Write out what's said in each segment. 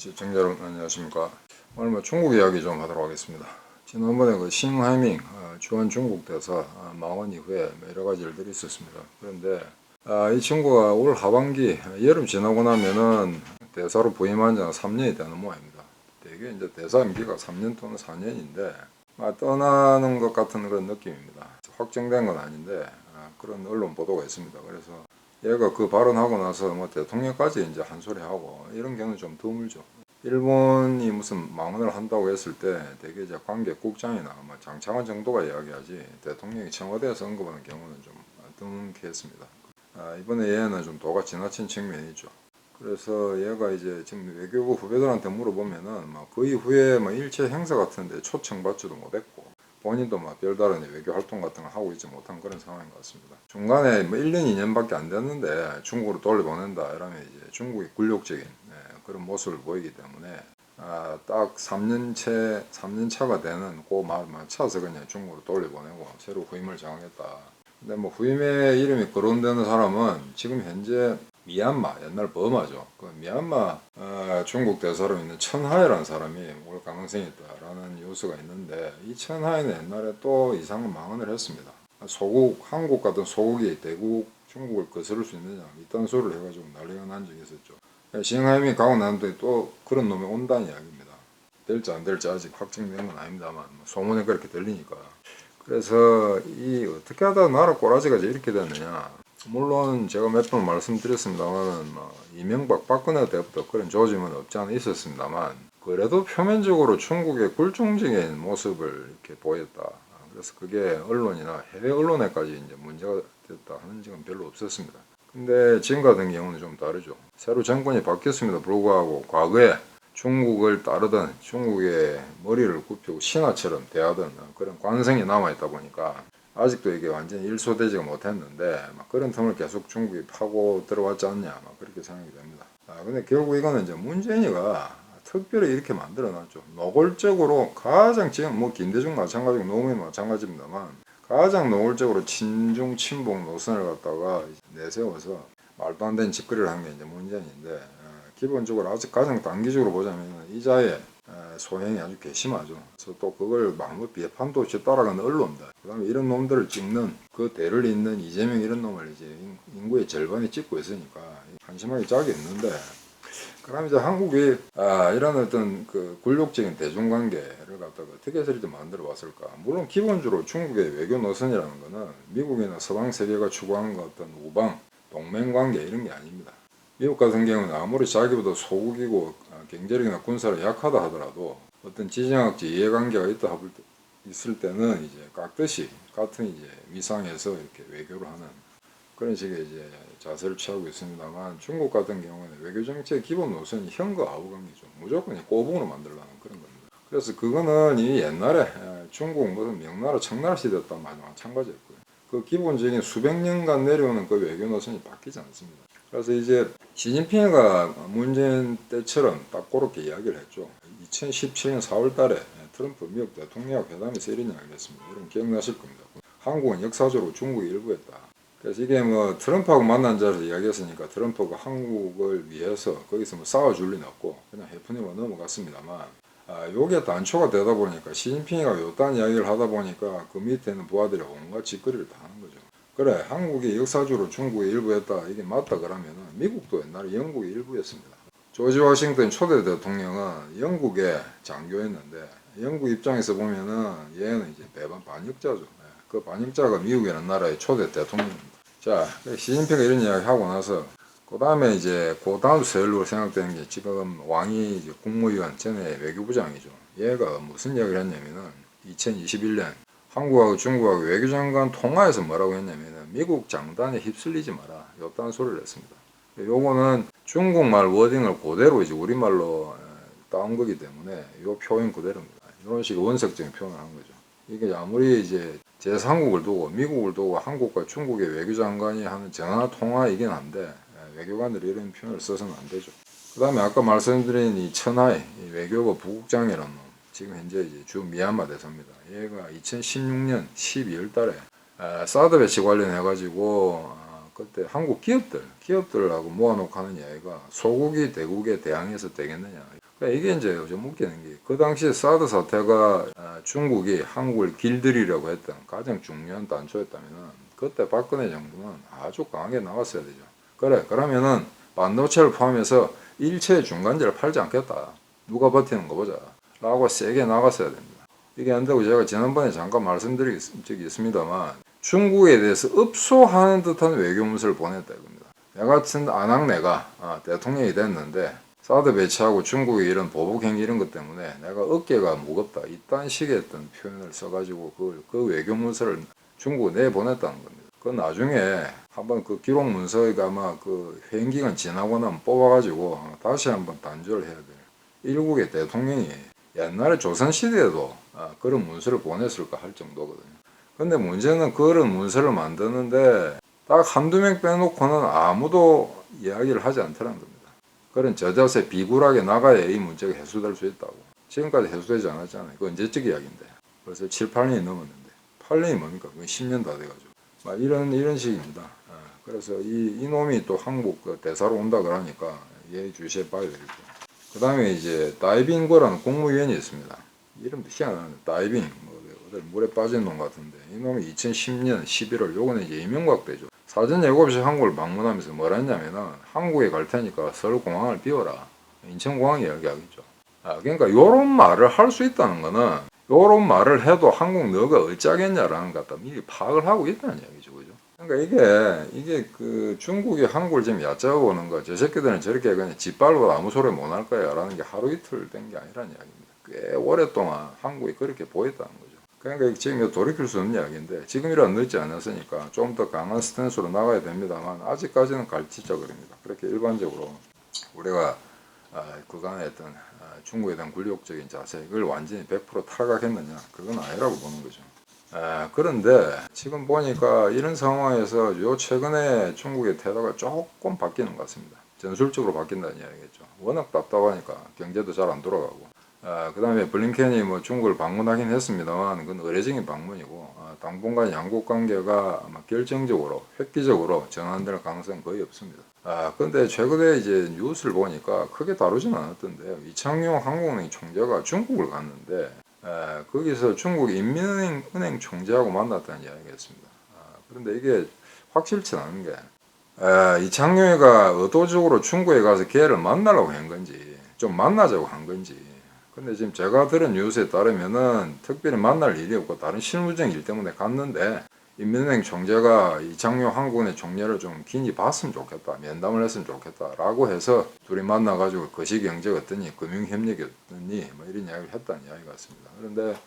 시청자 여러분 안녕하십니까. 오늘 중국 이야기 좀 하도록 하겠습니다. 지난번에 그 싱하이밍 주한 중국 대사 망원 이후에 여러 가지 일들이 있었습니다. 그런데 이 친구가 올 하반기 여름 지나고 나면은 대사로 부임한 지가 3년이 되는 모양입니다. 되게 이제 대사 임기가 3년 또는 4년인데 떠나는 것 같은 그런 느낌입니다. 확정된 건 아닌데 그런 언론 보도가 있습니다. 그래서 얘가 그 발언하고 나서 뭐 대통령까지 이제 한 소리 하고 이런 경우는 좀 드물죠. 일본이 무슨 망언을 한다고 했을 때 되게 이제 관계국장이나 뭐 장차관 정도가 이야기하지 대통령이 청와대에서 언급하는 경우는 좀 드물게 했습니다. 이번에 얘는 좀 도가 지나친 측면이 있죠. 그래서 얘가 이제 지금 외교부 후배들한테 물어보면은 그 이후에 일체 행사 같은데 초청받지도 못했고 본인도 별다른 외교 활동 같은 걸 하고 있지 못한 그런 상황인 것 같습니다. 중간에 1년, 2년밖에 안 됐는데 중국으로 돌려보낸다 이러면 이제 중국의 굴욕적인 그런 모습을 보이기 때문에 딱 3년 차가 되는 그 말 맞춰서 그냥 중국으로 돌려보내고 새로 후임을 정하겠다. 근데 후임의 이름이 거론되는 사람은 지금 현재 미얀마, 옛날 버마죠. 그 미얀마 중국 대사로 있는 천하이라는 사람이 올 가능성이 있다라는 뉴스가 있는데, 이 천하이는 옛날에 또 이상한 망언을 했습니다. 한국 같은 소국이 대국 중국을 거스를 수 있느냐 이딴 소리를 해가지고 난리가 난 적이 있었죠. 싱하이밍 가고 난 뒤에 또 그런 놈이 온다는 이야기입니다. 될지 안 될지 아직 확정된 건 아닙니다만 소문에 그렇게 들리니까. 그래서 이 어떻게 하다 나라 꼬라지가 이렇게 됐느냐. 물론 제가 몇 번 말씀드렸습니다만 이명박 박근혜 때부터 그런 조짐은 없지 않아 있었습니다만 그래도 표면적으로 중국의 굴종적인 모습을 이렇게 보였다. 그래서 그게 언론이나 해외 언론에까지 이제 문제가 됐다 하는 적은 별로 없었습니다. 근데 지금 같은 경우는 좀 다르죠. 새로 정권이 바뀌었음에도 불구하고 과거에 중국을 따르던 중국의 머리를 굽히고 신하처럼 대하던 그런 관성이 남아있다 보니까 아직도 이게 완전히 일소되지가 못했는데 그런 틈을 계속 중국이 파고 들어왔지 않냐 그렇게 생각이 됩니다. 근데 결국 이거는 이제 문재인이가 특별히 이렇게 만들어놨죠. 노골적으로 가장 지금 김대중 마찬가지고 노무현 마찬가지입니다만 가장 노골적으로 친중 친북 노선을 갖다가 내세워서 말도 안 되는 짓거리를 한 게 이제 문재인인데, 기본적으로 아직 가장 단기적으로 보자면 이자의 소행이 아주 괘씸하죠. 그래서 또 그걸 아무 비판도 없이 따라가는 언론들, 그 다음에 이런 놈들을 찍는 그 대를 잇는 이재명 이런 놈을 이제 인구의 절반이 찍고 있으니까 한심하게 짝이 있는데, 그럼 이제 한국이 이런 어떤 그 굴욕적인 대중관계를 갖다가 어떻게 해서 이렇게 만들어 왔을까? 물론 기본적으로 중국의 외교 노선이라는 거는 미국이나 서방 세계가 추구하는 어떤 우방 동맹관계 이런 게 아닙니다. 미국 같은 경우는 아무리 자기보다 소국이고 경제력이나 군사로 약하다 하더라도 어떤 지정학적 이해관계가 있을 때는 이제 깍듯이 같은 이제 위상에서 이렇게 외교를 하는 그런 식의 이제 자세를 취하고 있습니다만, 중국 같은 경우는 외교 정책의 기본 노선이 현과 아우관계죠. 무조건 꼬붕으로 만들려는 그런 겁니다. 그래서 그거는 이 옛날에 중국 무슨 명나라 청나라 시대 때와 마찬가지였고요. 그 기본적인 수백 년간 내려오는 그 외교 노선이 바뀌지 않습니다. 그래서 이제 시진핑이가 문재인 때처럼 딱 그렇게 이야기를 했죠. 2017년 4월 달에 트럼프 미국 대통령하고 회담에서 이런 이야기를 했습니다. 여러분 기억나실 겁니다. 한국은 역사적으로 중국의 일부였다. 그래서 이게 트럼프하고 만난 자리에서 이야기했으니까 트럼프가 한국을 위해서 거기서 싸워줄 리는 없고 그냥 해프닝으로 넘어갔습니다만, 요게 단초가 되다 보니까 시진핑이가 요딴 이야기를 하다 보니까 그 밑에 있는 부하들이 온갖 짓거리를 다 하는 거죠. 그래, 한국이 역사적으로 중국의 일부였다, 이게 맞다 그러면은 미국도 옛날에 영국의 일부였습니다. 조지 워싱턴 초대 대통령은 영국의 장교였는데, 영국 입장에서 보면은 얘는 이제 대반 반역자죠. 그 반역자가 미국이라는 나라의 초대 대통령입니다. 자, 시진핑이 이런 이야기 하고 나서 그 다음에 이제 그 다음 세월로 생각되는 게 지금 왕이 이제 국무위원 전에 외교부장이죠. 얘가 무슨 이야기를 했냐면은 2021년 한국하고 중국하고 외교장관 통화에서 뭐라고 했냐면은 미국 장단에 휩쓸리지 마라, 요딴 소리를 했습니다. 요거는 중국말 워딩을 그대로 이제 우리말로 따온 거기 때문에 요 표현 그대로입니다. 이런 식의 원색적인 표현을 한 거죠. 이게 아무리 이제 제3국을 두고 미국을 두고 한국과 중국의 외교장관이 하는 전화 통화 이긴 한데 외교관들이 이런 표현을 써서는 안 되죠. 그 다음에 아까 말씀드린 이 천하이 외교부 부국장이라는 놈, 지금 현재 이제 주 미얀마 대사입니다. 얘가 2016년 12월 달에 사드 배치 관련해가지고 그때 한국 기업들하고 모아놓고 하는 이야기가 소국이 대국에 대항해서 되겠느냐. 그러니까 이게 이제 요즘 웃기는 게 그 당시 사드 사태가 중국이 한국을 길들이려고 했던 가장 중요한 단초였다면은 그때 박근혜 정부는 아주 강하게 나왔어야 되죠. 그래 그러면은 반도체를 포함해서 일체의 중간재를 팔지 않겠다. 누가 버티는 거 보자. 라고 세게 나갔어야 됩니다. 이게 안 되고 제가 지난번에 잠깐 말씀드린 적이 있습니다만 중국에 대해서 읍소하는 듯한 외교문서를 보냈다 이겁니다. 내 같은 안학내가 대통령이 됐는데 사드 배치하고 중국의 이런 보복행위 이런 것 때문에 내가 어깨가 무겁다. 이딴 식의 어떤 표현을 써가지고 그 외교문서를 중국에 내보냈다는 겁니다. 그 나중에 한번 그 기록 문서가 아마 그 회행 기간 지나고 나면 뽑아가지고 다시 한번 단조를 해야 돼요. 일국의 대통령이 옛날에 조선시대에도 그런 문서를 보냈을까 할 정도거든요. 근데 문제는 그런 문서를 만드는데 딱 한두 명 빼놓고는 아무도 이야기를 하지 않더라는 겁니다. 그런 저자세 비굴하게 나가야 이 문제가 해소될 수 있다고. 지금까지 해소되지 않았잖아요. 그 언제적 이야기인데. 벌써 7, 8년이 넘었는데. 8년이 뭡니까? 그건 10년 다 돼가지고. 막 이런 식입니다. 그래서 이놈이 또 한국 그 대사로 온다 그러니까 예의주시해 봐야 되겠죠. 그 다음에 이제 다이빙거라는 공무위원이 있습니다. 이름도 희한하네. 다이빙. 어디 물에 빠진 놈 같은데. 이놈이 2010년 11월 요거는 이제 이명박 때죠. 사전 예고 없이 한국을 방문하면서 뭐라 했냐면은 한국에 갈 테니까 서울 공항을 비워라. 인천공항 이야기하겠죠. 그러니까 요런 말을 할 수 있다는 거는 요런 말을 해도 한국 너가 어쩌겠냐라는 것 같다. 미리 파악을 하고 있다는 이야기죠. 그죠? 그러니까 이게 그 중국이 한국을 지금 얕잡아보는 거, 저 새끼들은 저렇게 그냥 짓밟아도 아무 소리 못 할 거야 라는 게 하루 이틀 된 게 아니라는 이야기입니다. 꽤 오랫동안 한국이 그렇게 보였다는 거죠. 그러니까 지금 돌이킬 수 없는 이야기인데 지금이라도 늦지 않았으니까 좀 더 강한 스탠스로 나가야 됩니다만 아직까지는 갈치자거립니다. 그렇게 일반적으로 우리가 그간의 어떤 중국에 대한 굴욕적인 자세 이걸 완전히 100% 타락했느냐 그건 아니라고 보는 거죠. 그런데 지금 보니까 이런 상황에서 요 최근에 중국의 태도가 조금 바뀌는 것 같습니다. 전술적으로 바뀐다는 이야기겠죠. 워낙 답답하니까 경제도 잘 안 돌아가고 그 다음에 블링켄이 뭐 중국을 방문하긴 했습니다만 그건 의례적인 방문이고 당분간 양국 관계가 아마 결정적으로 획기적으로 전환될 가능성은 거의 없습니다. 근데 최근에 이제 뉴스를 보니까 크게 다루지는 않았던데요. 이창용 한국은행 총재가 중국을 갔는데 거기서 중국 인민은행 총재하고 만났다는 이야기였습니다. 그런데 이게 확실치 않은 게 이창용이가 의도적으로 중국에 가서 걔를 만나려고 한 건지 좀 만나자고 한 건지 근데 지금 제가 들은 뉴스에 따르면은 특별히 만날 일이 없고 다른 실무적 일 때문에 갔는데 인민은행 총재가 이창용 한국은행 총재를 좀 긴히 봤으면 좋겠다 면담을 했으면 좋겠다 라고 해서 둘이 만나가지고 거시경제가 어떠니 금융협력이 어떠니 뭐 이런 이야기를 했다는 이야기 같습니다. 그런데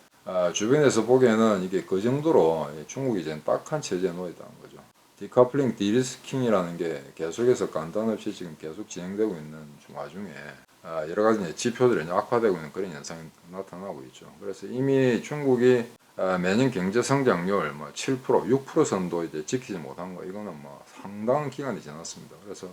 주변에서 보기에는 이게 그 정도로 중국이 이제 딱한 체제에 놓여 있다는 거죠. 디커플링 디리스킹이라는 게 계속해서 간단 없이 지금 계속 진행되고 있는 와중에 여러 가지 지표들이 악화되고 있는 그런 현상이 나타나고 있죠. 그래서 이미 중국이 매년 경제 성장률 뭐 7%, 6% 선도 이제 지키지 못한 거 이거는 뭐 상당한 기간이 지났습니다. 그래서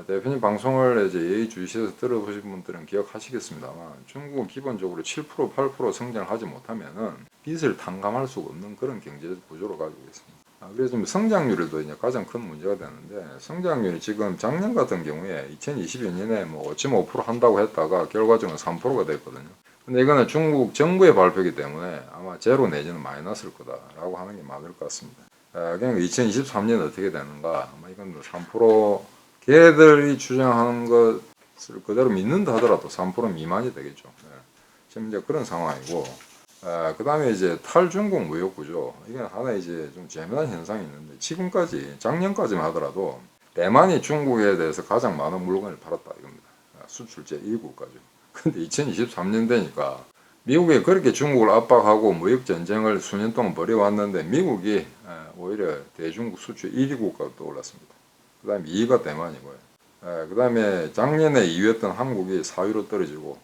대표님 방송을 이제 예의주시해서 들어보신 분들은 기억하시겠습니다만 중국은 기본적으로 7%, 8% 성장을 하지 못하면은 빚을 탕감할 수가 없는 그런 경제 구조를 가지고 있습니다. 그래서 지금 성장률도 이제 가장 큰 문제가 되는데 성장률이 지금 작년 같은 경우에 2022년에 뭐 5.5% 한다고 했다가 결과적으로 3%가 됐거든요. 근데 이거는 중국 정부의 발표이기 때문에 아마 제로 내지는 마이너스일 거다라고 하는 게 맞을 것 같습니다. 그러니까 2023년 어떻게 되는가? 아마 이건 3% 걔들이 주장하는 것을 그대로 믿는다 하더라도 3% 미만이 되겠죠. 지금 이제 그런 상황이고. 그 다음에 이제 탈중국 무역 구조. 이게 하나 이제 좀 재미난 현상이 있는데, 지금까지, 작년까지만 하더라도, 대만이 중국에 대해서 가장 많은 물건을 팔았다, 이겁니다. 수출제 1국까지. 근데 2023년 되니까, 미국이 그렇게 중국을 압박하고 무역 전쟁을 수년 동안 벌여왔는데, 미국이 오히려 대중국 수출 1위 국가로 떠올랐습니다. 그 다음에 2위가 대만이고요. 그 다음에 작년에 2위였던 한국이 4위로 떨어지고,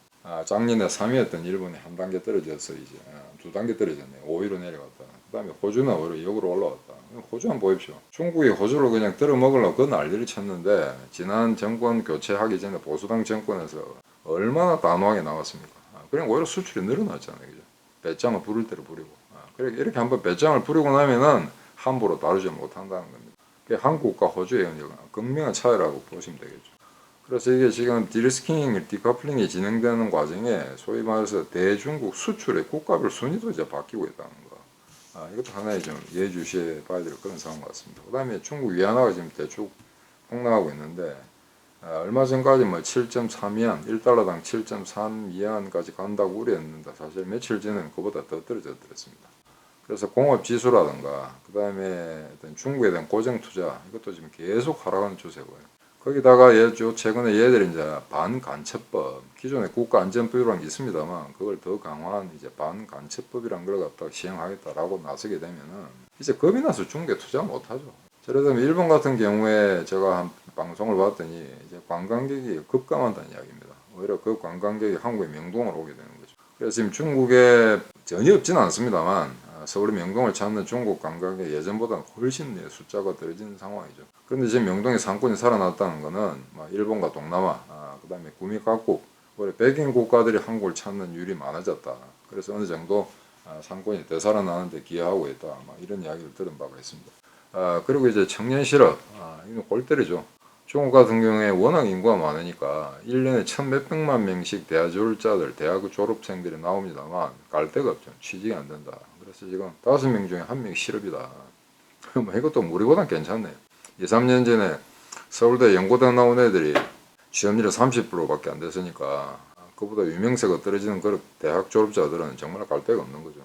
작년에 3위였던 일본이 한 단계 떨어져서 이제 두 단계 떨어졌네요. 5위로 내려갔다. 그 다음에 호주는 오히려 역으로 올라왔다. 호주 한번 보십시오. 중국이 호주를 그냥 들어먹으려고 그 난리를 쳤는데 지난 정권 교체하기 전에 보수당 정권에서 얼마나 단호하게 나왔습니까? 그냥 오히려 수출이 늘어났잖아요. 그죠? 배짱을 부릴 대로 부리고. 그래 이렇게 한번 배짱을 부리고 나면은 함부로 다루지 못한다는 겁니다. 그게 한국과 호주의 극명한 차이라고 보시면 되겠죠. 그래서 이게 지금 디리스킹, 디커플링이 진행되는 과정에 소위 말해서 대중국 수출의 국가별 순위도 이제 바뀌고 있다는 거. 이것도 하나의 좀 예주시해 봐야 될 그런 상황 같습니다. 그 다음에 중국 위안화가 지금 대폭 폭락하고 있는데, 얼마 전까지 뭐 7.3위안, 1달러당 7.3위안까지 간다고 우려했는데, 사실 며칠 전에는 그보다 더 떨어졌습니다. 그래서 공업 지수라든가, 그 다음에 중국에 대한 고정 투자, 이것도 지금 계속 하락하는 추세고요. 거기다가 최근에 얘들이 이제 반간첩법, 기존에 국가안전법이라는 게 있습니다만, 그걸 더 강화한 이제 반간첩법이란 걸 갖다가 시행하겠다라고 나서게 되면은, 이제 겁이 나서 중국에 투자 못 하죠. 예를 들면 일본 같은 경우에 제가 한 방송을 봤더니 이제 관광객이 급감한다는 이야기입니다. 오히려 그 관광객이 한국에 명동을 오게 되는 거죠. 그래서 지금 중국에 전혀 없지는 않습니다만 서울의 명동을 찾는 중국 관광객 예전보다 훨씬 숫자가 떨어지는 상황이죠. 그런데 지금 명동의 상권이 살아났다는 것은 일본과 동남아, 그 다음에 구미 각국, 원래 백인 국가들이 한국을 찾는 율이 많아졌다. 그래서 어느 정도 상권이 되살아나는데 기여하고 있다. 이런 이야기를 들은 바가 있습니다. 그리고 이제 청년 실업, 이건 골 때리죠. 중국 같은 경우에 워낙 인구가 많으니까 1년에 1,몇백만 명씩 대학 졸업자들, 대학 졸업생들이 나옵니다만 갈 데가 없죠. 취직이 안 된다. 그래서 지금 5명 중에 1명 실업이다. 이것도 우리보단 괜찮네요. 2, 3년 전에 서울대 연고대 나온 애들이 취업률이 30%밖에 안 됐으니까 그보다 유명세가 떨어지는 그런 대학 졸업자들은 정말 갈 데가 없는 거죠.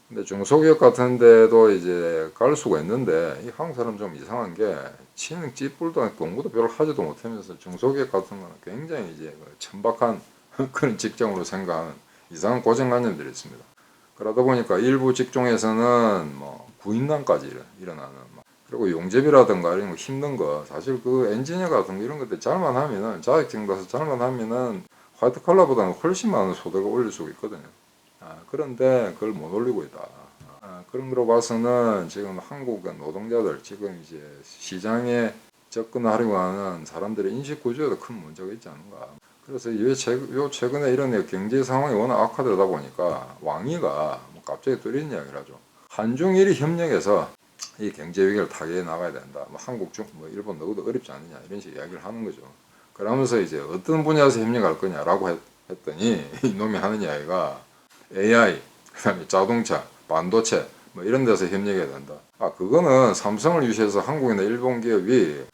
근데 중소기업 같은 데도 이제 갈 수가 있는데 이 한국 사람 좀 이상한 게 치는 찌뿔도 않고 공부도 별로 하지도 못하면서 중소기업 같은 거는 굉장히 이제 천박한 그런 직장으로 생각하는 이상한 고정관념들이 있습니다. 그러다 보니까 일부 직종에서는 뭐 구인난까지 일어나는 그리고 용접이라든가 이런 거 힘든 거 사실 그 엔지니어 같은 거 이런 것들 잘만 하면은 자격증 따서 잘만 하면은 화이트 칼라보다는 훨씬 많은 소득을 올릴 수가 있거든요. 그런데 그걸 못 올리고 있다. 그런 거로 봐서는 지금 한국 노동자들 지금 이제 시장에 접근하려고 하는 사람들의 인식 구조에도 큰 문제가 있지 않은가. 그래서 요 최근에 이런 경제 상황이 워낙 악화되다 보니까 왕위가 갑자기 또 이런 이야기를 하죠. 한중일이 협력해서 이 경제 위기를 타개해 나가야 된다. 한국, 일본 너도 어렵지 않느냐 이런 식의 이야기를 하는 거죠. 그러면서 이제 어떤 분야에서 협력할 거냐라고 했더니 이놈이 하는 이야기가 AI, 그다음에 자동차, 반도체 이런 데서 협력해야 된다. 그거는 삼성을 유시해서 한국이나 일본 기업이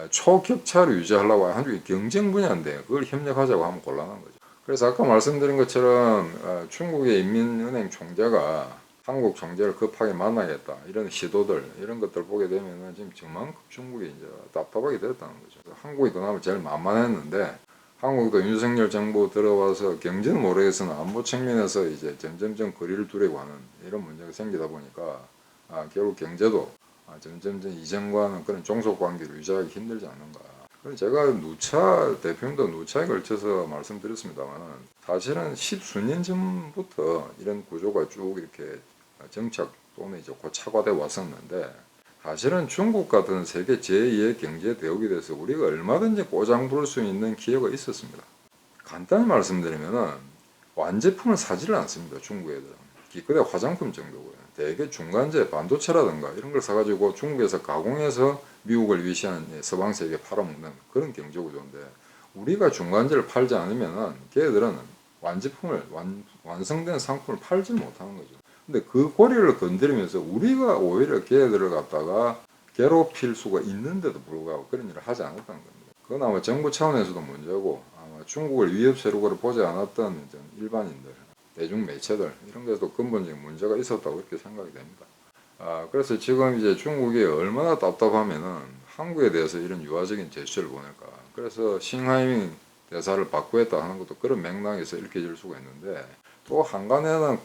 초격차를 유지하려고 한국이 경쟁 분야인데 그걸 협력하자고 하면 곤란한 거죠. 그래서 아까 말씀드린 것처럼 중국의 인민은행 총재가 한국 총재를 급하게 만나겠다 이런 시도들 이런 것들 보게 되면은 지금 정말 중국이 이제 답답하게 됐다는 거죠. 한국이 그나마 제일 만만했는데 한국도 윤석열 정부 들어와서 경제는 모르겠으나 안보 측면에서 이제 점점점 거리를 두려고 하는 이런 문제가 생기다 보니까 결국 경제도 점점점 이전과는 그런 종속 관계를 유지하기 힘들지 않는가. 제가 대표님도 누차에 걸쳐서 말씀드렸습니다만은 사실은 10수년 전부터 이런 구조가 쭉 이렇게 정착 또는 이제 고착화돼 왔었는데 사실은 중국 같은 세계 제2의 경제 대국에 대해서 우리가 얼마든지 꼬장 부를 수 있는 기회가 있었습니다. 간단히 말씀드리면은 완제품을 사지를 않습니다. 중국 애들은. 기껏해 화장품 정도고요. 대개 중간재 반도체라든가 이런 걸 사가지고 중국에서 가공해서 미국을 위시한 서방 세계에 팔아먹는 그런 경제 구조인데 우리가 중간재를 팔지 않으면은 걔들은 완제품을 완성된 상품을 팔지 못하는 거죠. 근데 그 고리를 건드리면서 우리가 오히려 걔들을 갖다가 괴롭힐 수가 있는데도 불구하고 그런 일을 하지 않았다는 겁니다. 그건 아마 정부 차원에서도 문제고 아마 중국을 위협 세력으로 보지 않았던 일반인들, 대중 매체들 이런 데도 근본적인 문제가 있었다고 이렇게 생각이 됩니다. 그래서 지금 이제 중국이 얼마나 답답하면은 한국에 대해서 이런 유화적인 제스처를 보낼까. 그래서 싱하이밍 대사를 바꾸었다 하는 것도 그런 맥락에서 읽혀질 수가 있는데 또 한간에는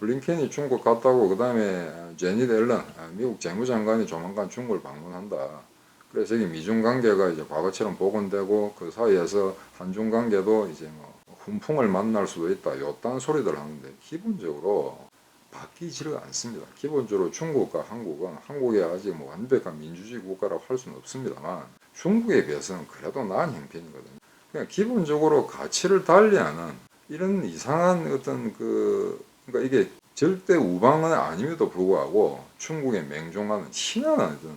블링켄이 중국 갔다고 그 다음에 제닛 앨런 미국 재무장관이 조만간 중국을 방문한다. 그래서 이 미중 관계가 이제 과거처럼 복원되고 그 사이에서 한중 관계도 이제 훈풍을 만날 수도 있다. 요딴 소리들 하는데 기본적으로 바뀌지를 않습니다. 기본적으로 중국과 한국은 한국이 아직 완벽한 민주주의 국가라고 할 수는 없습니다만 중국에 비해서는 그래도 나은 형편이거든요. 그냥 기본적으로 가치를 달리하는 이런 이상한 어떤 그러니까 이게 절대 우방은 아님에도 불구하고 중국에 맹종하는 신화는 어떤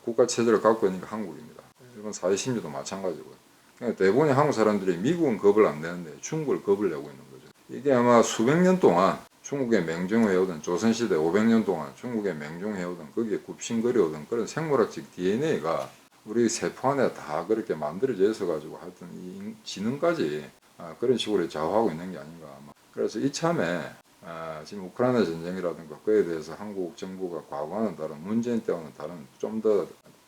국가 체제를 갖고 있는 게 한국입니다. 일본 사회심리도 마찬가지고요. 그러니까 대부분의 한국 사람들이 미국은 겁을 안 내는데 중국을 겁을 내고 있는 거죠. 이게 아마 수백 년 동안 중국에 맹종해오던 조선시대 500년 동안 중국에 맹종해오던 거기에 굽신거려오던 그런 생물학적 DNA가 우리 세포 안에 다 그렇게 만들어져 있어가지고 하여튼 이 지능까지 그런 식으로 좌우하고 있는 게 아닌가. 그래서 이참에 지금 우크라이나 전쟁이라든가 그에 대해서 한국 정부가 과거와는 다른 문재인 때와는 다른 좀 더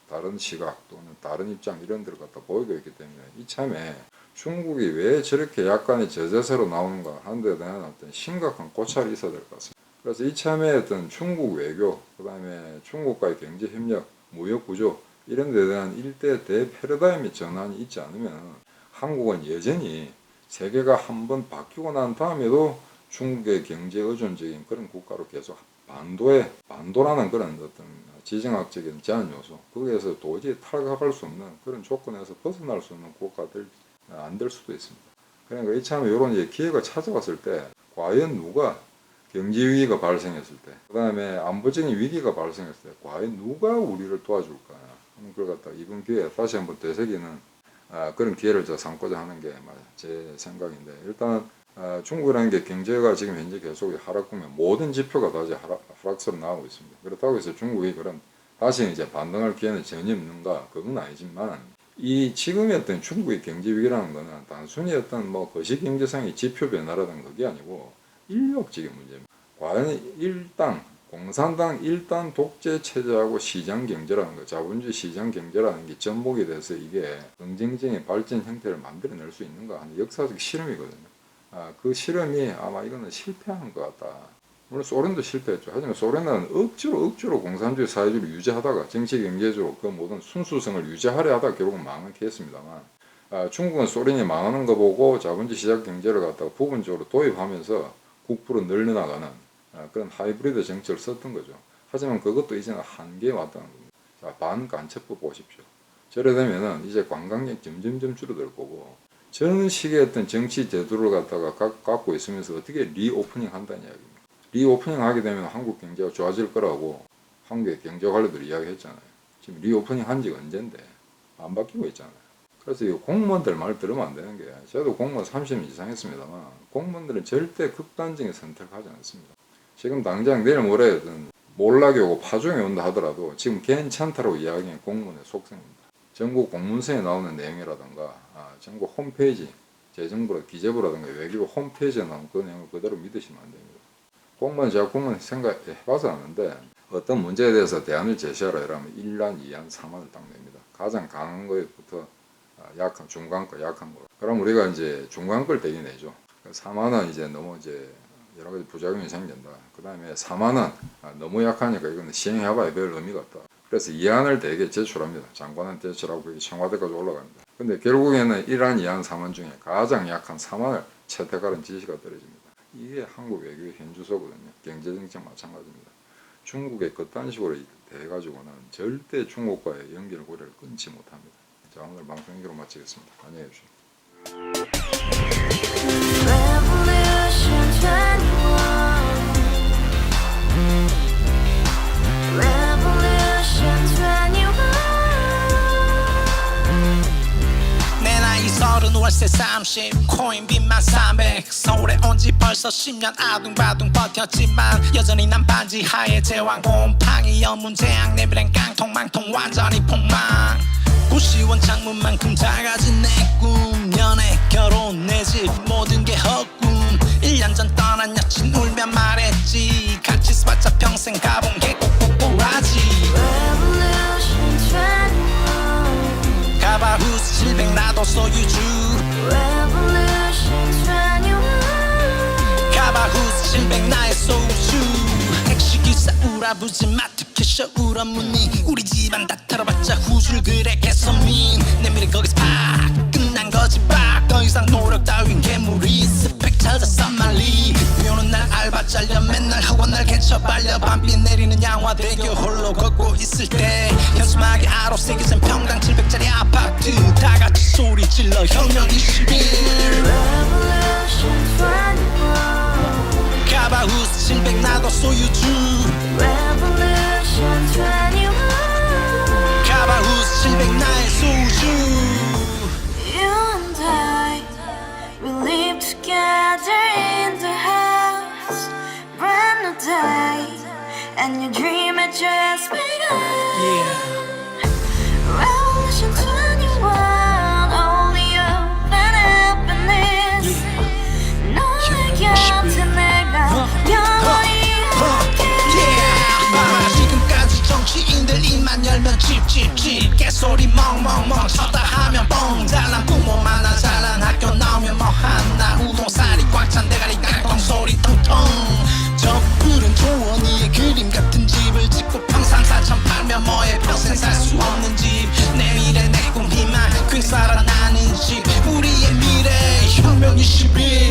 다른 시각 또는 다른 입장 이런 데를 갖다 보이고 있기 때문에 이참에 중국이 왜 저렇게 약간의 저자세로 나오는가 하는 데 대한 어떤 심각한 고찰이 있어야 될 것 같습니다. 그래서 이참에 어떤 중국 외교, 그 다음에 중국과의 경제협력, 무역구조 이런 데 대한 일대 대패러다임의 전환이 있지 않으면 한국은 여전히 세계가 한번 바뀌고 난 다음에도 중국의 경제 의존적인 그런 국가로 계속 반도라는 그런 어떤 지정학적인 제한 요소, 거기에서 도저히 탈각할 수 없는 그런 조건에서 벗어날 수 없는 국가들 안 될 수도 있습니다. 그러니까 이참에 이런 기회가 찾아왔을 때 과연 누가 경제 위기가 발생했을 때, 그 다음에 안보적인 위기가 발생했을 때 과연 누가 우리를 도와줄까? 그걸 갖다 이번 기회에 다시 한번 되새기는 그런 기회를 삼고자 하는 게 제 생각인데, 일단 중국이라는 게 경제가 지금 현재 계속 하락 국면, 모든 지표가 다시 하락세로 나오고 있습니다. 그렇다고 해서 중국이 그런 다시 이제 반등할 기회는 전혀 없는가? 그건 아니지만 이 지금의 어떤 중국의 경제 위기라는 거는 단순히 어떤 거시경제상의 지표 변화라는 그게 아니고 인력적인 문제입니다. 과연 공산당 일당 독재 체제하고 시장 경제라는 거, 자본주의 시장 경제라는 게 접목이 돼서 이게 경쟁적인 발전 형태를 만들어낼 수 있는가 하는 역사적 실험이거든요. 그 실험이 아마 이거는 실패한 것 같다. 물론 소련도 실패했죠. 하지만 소련은 억지로 공산주의 사회주의를 유지하다가 정치 경제적으로 그 모든 순수성을 유지하려 하다가 결국은 망하게 했습니다만, 중국은 소련이 망하는 거 보고 자본주의 시장 경제를 갖다가 부분적으로 도입하면서 국부로 늘려나가는 그런 하이브리드 정책을 썼던 거죠. 하지만 그것도 이제는 한계에 왔다는 겁니다. 자, 반간첩법 보십시오. 저래 되면은 이제 관광객 점점 줄어들 거고, 전 시기의 어떤 정치 제도를 갖다가 갖고 있으면서 어떻게 리오프닝 한다는 이야기입니다. 리오프닝 하게 되면 한국 경제가 좋아질 거라고 한국의 경제 관료들이 이야기했잖아요. 지금 리오프닝 한 지가 언젠데 안 바뀌고 있잖아요. 그래서 이 공무원들 말 들으면 안 되는 게, 저도 공무원 30년 이상 했습니다만 공무원들은 절대 극단적인 선택을 하지 않습니다. 지금 당장 내일 모레 몰락이 오고 파종이 온다 하더라도 지금 괜찮다고 이야기하는 공무원의 속성입니다. 전국 공문서에 나오는 내용이라든가 전국 홈페이지, 재정부라 기재부라든가 외교부 홈페이지에 나온 그 내용을 그대로 믿으시면 안 됩니다. 제가 공무원 생각해봐서 아는데 어떤 문제에 대해서 대안을 제시하라 이러면 1안, 2안, 3안을 딱 냅니다. 가장 강한 거부터 약한, 중간 거, 약한 거. 그럼 우리가 이제 중간 걸 대기 내죠. 3안은 이제 너무 이제 여러 가지 부작용이 생긴다. 그 다음에 3안은 너무 약하니까 이건 시행해봐야 별 의미가 없다. 그래서 2안을 대개 제출합니다. 장관한테 제출하고 청와대까지 올라갑니다. 근데 결국에는 1안, 2안, 3안 중에 가장 약한 3안을 채택하는 지시가 떨어집니다. 이게 한국 외교의 현주소거든요. 경제정책 마찬가지입니다. 중국에 그딴 식으로 대해가지고는 절대 중국과의 연결고리를 끊지 못합니다. 자, 오늘 방송 여기로 마치겠습니다. 안녕히 계십시오. 월세 30 코인빚만 300 서울에 온지 벌써 10년 아둥바둥 버텼지만 여전히 난 반지 하에 제왕 곰팡이 연문제약 내 미래는 깡통망통 완전히 폭망 고시원 창문만큼 작아진 내 꿈 연애 결혼 내 집 모든 게 헛꿈 1년 전 떠난 여친 울며 말했지 같이 써봤자 평생 가본 게 꼭꼭꼬라지 가바후스 700 나도 소유주 가바후스 700 나의 소주 택시기사 우라부지 마트 캐셔 울어무니 우리 집안 다 털어봤자 후줄 그래 개선민 내 미래 거기서 팍 끝난 거지 팍 더 이상 노력 따윈 괴물이 스펙 찾아서 말리 비오는 날 알바 잘려 맨날 학원 날 개쳐 발려 밤비 내리는 양화대교 홀로 걷고 있을 때 현수막에 아로 새겨진 평당 700짜리 아파트 다같이 소리 질러 혁명 21 가바후스 700 나도 소유주 가바후스 700 나의 소주 another day, and your dream had just begun. Revolution 21, only hope and happiness. 너의 곁에 내가 영원히 지금까지 정치인들 입만 열면 찝찝찝 개소리 멍멍멍 쳤다 하면 뻥 잘난 부모 많아 잘난 학교 나오면 뭐 하나 우동살이 꽉 찬 대가리 깡통 소리 텅텅 저 푸른 조원이의 그림 같은 집을 짓고 평상사천 팔면 뭐해 평생 살 수 없는 집 내 미래 내 꿈 희망 그 살아나는 집 우리의 미래 혁명 21